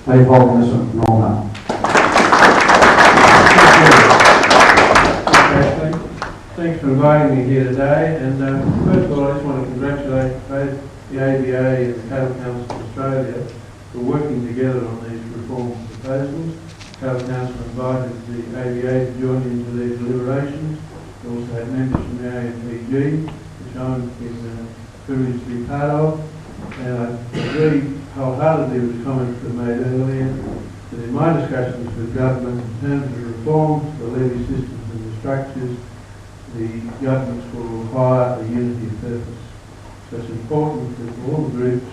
Roma. Thanks for inviting me here today, and first of all I just want to congratulate both the ABA and the Cattle Council of Australia for working together on these reform proposals. The Cattle Council invited the ABA to join into their deliberations. We also had members from the AMPG, which I'm privileged to be part of, and I agree wholeheartedly with the comments that were made earlier that in my discussions with government in terms of reforms, the levy systems and the structures, the governments will require a unity of purpose. So it's important that all the groups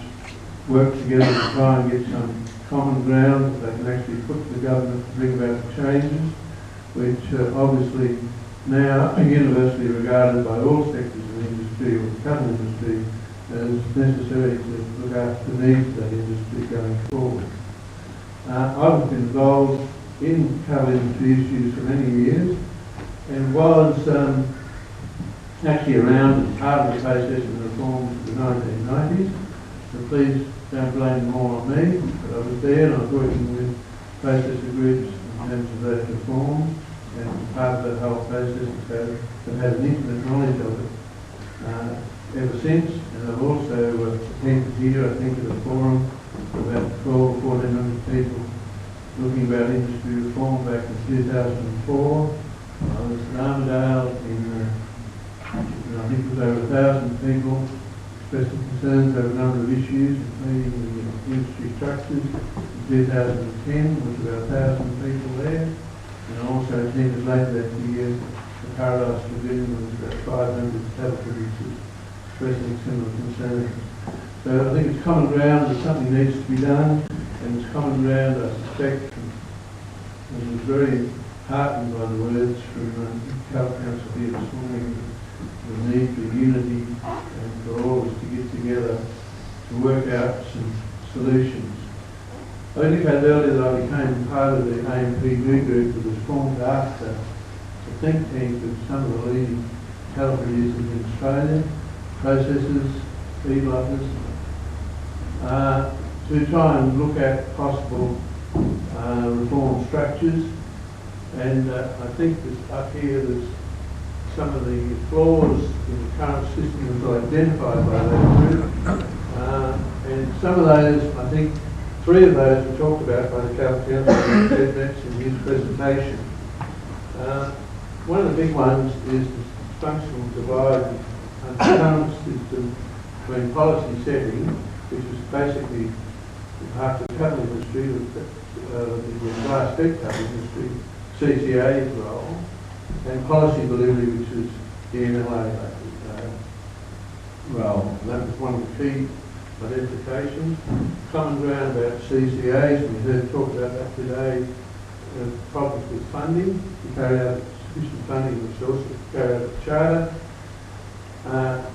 work together to try and get some common ground that they can actually put to the government to bring about the changes, which obviously now are universally regarded by all sectors of the industry or the cattle industry as necessary to look after the needs of that industry going forward. I've been involved in cattle industry issues for many years, and was actually around as part of the process of the reforms of the 1990s. So please don't blame them all on me, but I was there and I was working with processor groups in terms of those reforms, and part of that whole process have had an intimate knowledge of it ever since. And I've also attended here, I think, at a forum of about 12 or 1400 people looking about industry reform back in 2004. I was at Armadale I think it was over 1,000 people expressing concerns over a number of issues, including the industry structures. In 2010, there was about 1,000 people there. And I also attended later that year the Paradise Pavilion, there was about 500 cattle producers expressing similar concerns. So I think it's common ground that something needs to be done, and it's common ground, I suspect, and I was very heartened by the words from the Cattle Council here this morning, the need for unity and for all of us to get together to work out some solutions. I indicated earlier that I became part of the AMPG group that was formed after a think tank of some of the leading cattle producers in Australia, processors, feedlotters, to try and look at possible reform structures. And I think that up here there's some of the flaws in the current system that are identified by that group. And some of those, I think, 3 of those were talked about by the Cattle Council in his presentation. One of the big ones is the functional divide under the current system between policy setting, which is basically half the cattle industry, the glass fed cattle industry, CCA's role, and policy delivery, which is the NLA role. And that was one of the key identifications. Common ground about CCAs, and we heard talk about that today, problems with funding, to carry out sufficient funding resources to carry out the charter.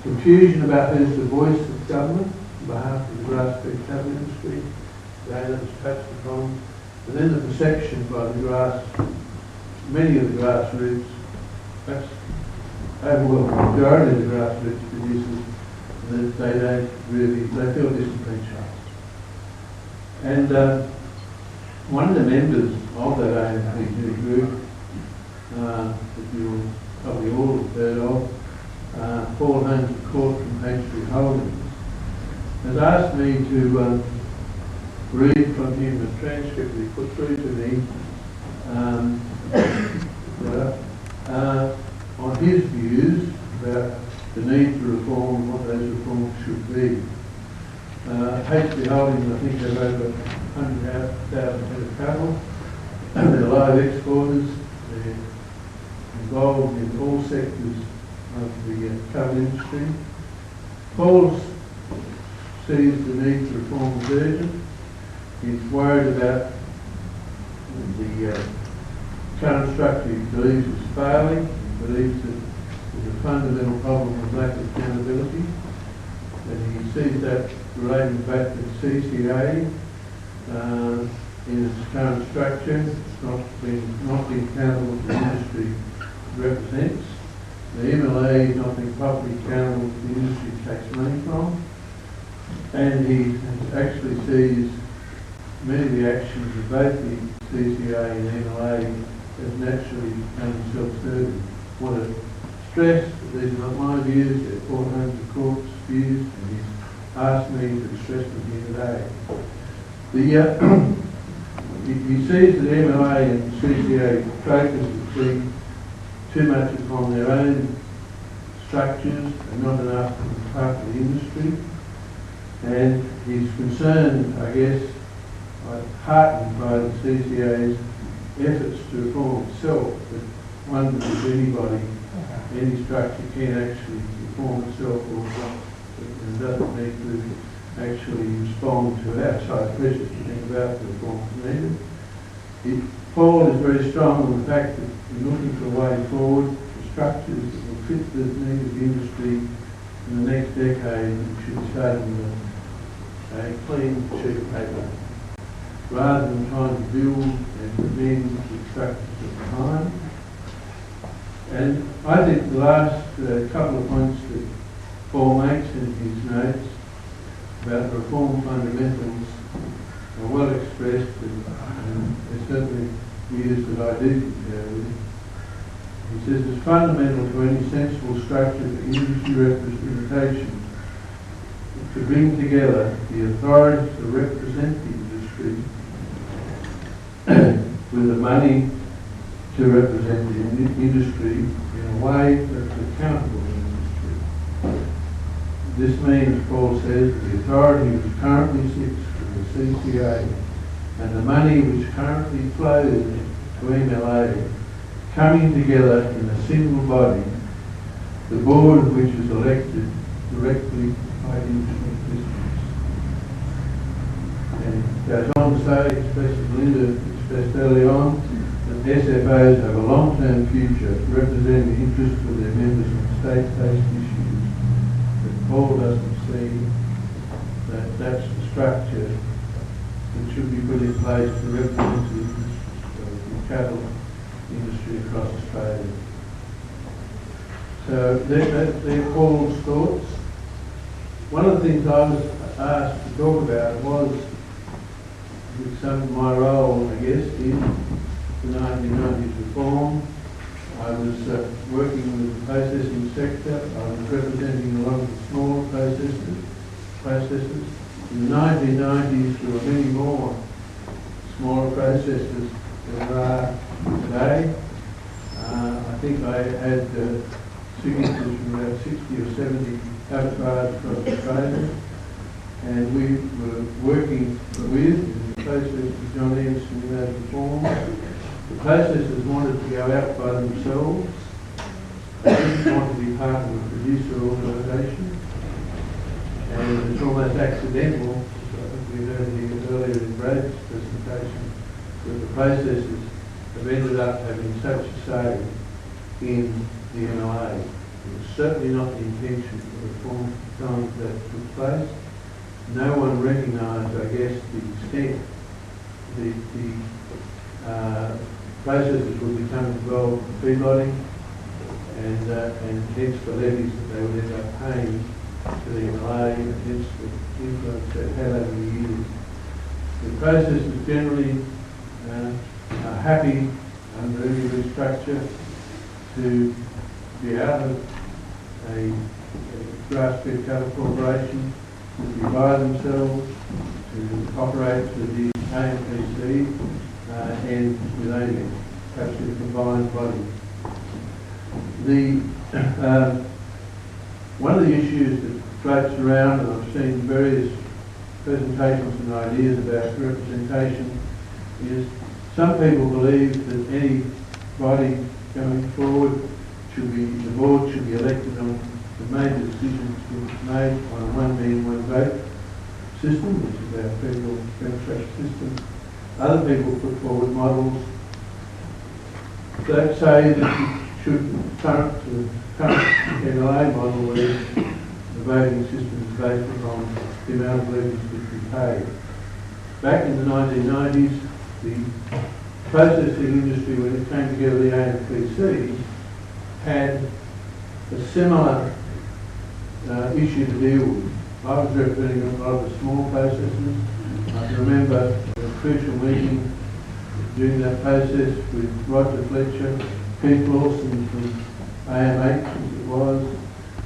Confusion about who's the voice of government on behalf of the grass-fed cattle industry. Again, that was touched upon. And then the perception by many of the grassroots, perhaps overwhelming majority of the grassroots producers, that they don't really, they feel disenfranchised. And one of the members of that AMPG group, that you'll probably all have heard of, Paul Holmes Court from H3 Holdings, has asked me to read from him a transcript that he put through to me on his views about the need for reform and what those reforms should be. H3 Holdings, I think, have over 100,000 head of cattle. They're live exporters. They're involved in all sectors of the cattle industry. Paul sees the need for reform as urgent. He's worried about the current structure he believes is failing. He believes that there's a fundamental problem with lack of accountability, and he sees that relating back to the CCA in its current structure. It's not being accountable to the industry it represents. The MLA is not being properly accountable to the industry it takes money from, and he actually sees many of the actions of both the CCA and MLA have naturally become self-serving. I want to stress that these are not my views, they're Port Holmes Court's views, and he's asked me to express them here today. He sees that MLA and CCA focus too much upon their own structures and not enough on the part of the industry. And he's concerned, I guess, heartened by the CCA's efforts to reform itself, that wonders if anybody, any structure can actually reform itself and doesn't need to actually respond to outside pressures to think about the reforms needed. Paul is very strong on the fact that we're looking for a way forward for structures that will fit the needs of the industry in the next decade, and should be starting with a clean sheet of paper, rather than trying to build and amend the structures at the time. And I think the last couple of points that Paul makes in his notes about reform fundamentals are well expressed, and they're certainly views that I do concur with. He says it's fundamental to any sensible structure for industry representation to bring together the authorities to represent the industry with the money to represent the industry in a way that's accountable to the industry. This means, Paul says, the authority which currently sits with the CCA and the money which currently flows to MLA coming together in a single body, the board of which is elected directly by industry participants. And it goes on to say, especially Linda expressed early on, that SFOs have a long-term future representing the interests of their members on state-based issues. But Paul doesn't see that that's the structure that should be put in place to represent the interests of the cattle industry across Australia. So they're Paul's thoughts. One of the things I was asked to talk about was, with some of my role, I guess, in the 1990s reform. I was working with the processing sector. I was representing a lot of the smaller processors. In the 1990s, there were many more smaller processors than there are today. I think I had signatures from about 60 or 70 abattoirs across Australia, and we were working with the processors, John Anderson, in those reforms. The processors wanted to go out by themselves. They didn't want to be part of a producer organisation, and it's almost accidental, I think we heard here earlier in Brad's presentation, that the processors have ended up having such a say in the MLA. It was certainly not the intention of the reform times that took place. No one recognised, I guess, the extent the processors would become involved in feedlotting, and hence the levies that they would end up paying to the MLA, and hence the influence that had over the years. The processors generally are happy under any restructure to be out of a grass-fed cattle corporation, to be by themselves, to operate through the AMPC and with AMEC, perhaps in a combined body. One of the issues that floats around, and I've seen various presentations and ideas about representation, is some people believe that any body going forward the board should be elected on the major decisions to be made on a one-man, one-vote system, which is our federal democratic system. Other people put forward models that say that you should current MLA model where the voting system is based upon the amount of levies that we pay. Back in the 1990s, the processing industry, when it came together, the AMPC, had a similar issue to deal with. I was representing a lot of the small processors. I can remember crucial meeting during that process with Roger Fletcher, Keith Lawson from AMH, as it was,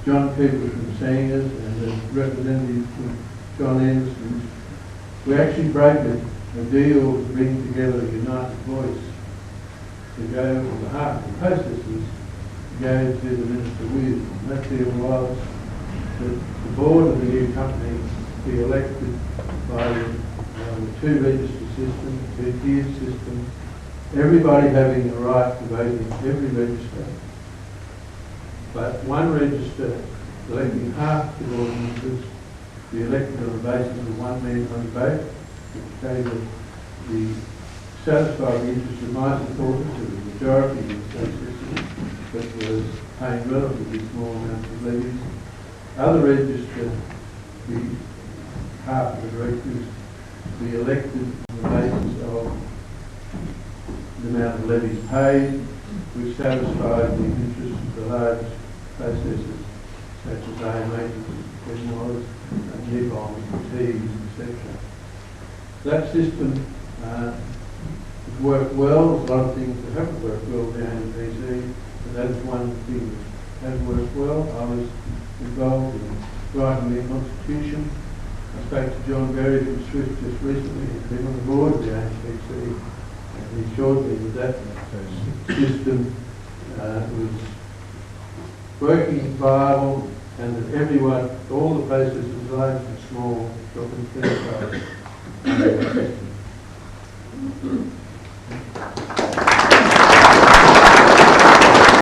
John Cooper from Sangers, and a representative from John Anderson. We actually brokered a deal to bring together a united voice to go on behalf of the processes to go to the Minister with. And that deal was that the board of the new company be elected by the two register system, two-tier system, everybody having a right to vote in every register, but one register electing half the board members be elected on the basis of one man, one vote, which gave the satisfied the interest of my supporters to the majority of the state system, but was paying relatively small amounts of levies. Other register, the half of the directors be elected on the basis of the amount of levies paid, which satisfied the interests of the large processors such as AMH, Penwise, Newbon, Tees, etc. That system has worked well. There's a lot of things that haven't worked well down in PC, but that is one thing that has worked well. I was involved in writing the Constitution. I spoke to John Berry from Swift just recently. He's been on the board of the ANPC, and he assured me that that system was working, viable, and that everyone, all the processes, large and small, got themselves under the system.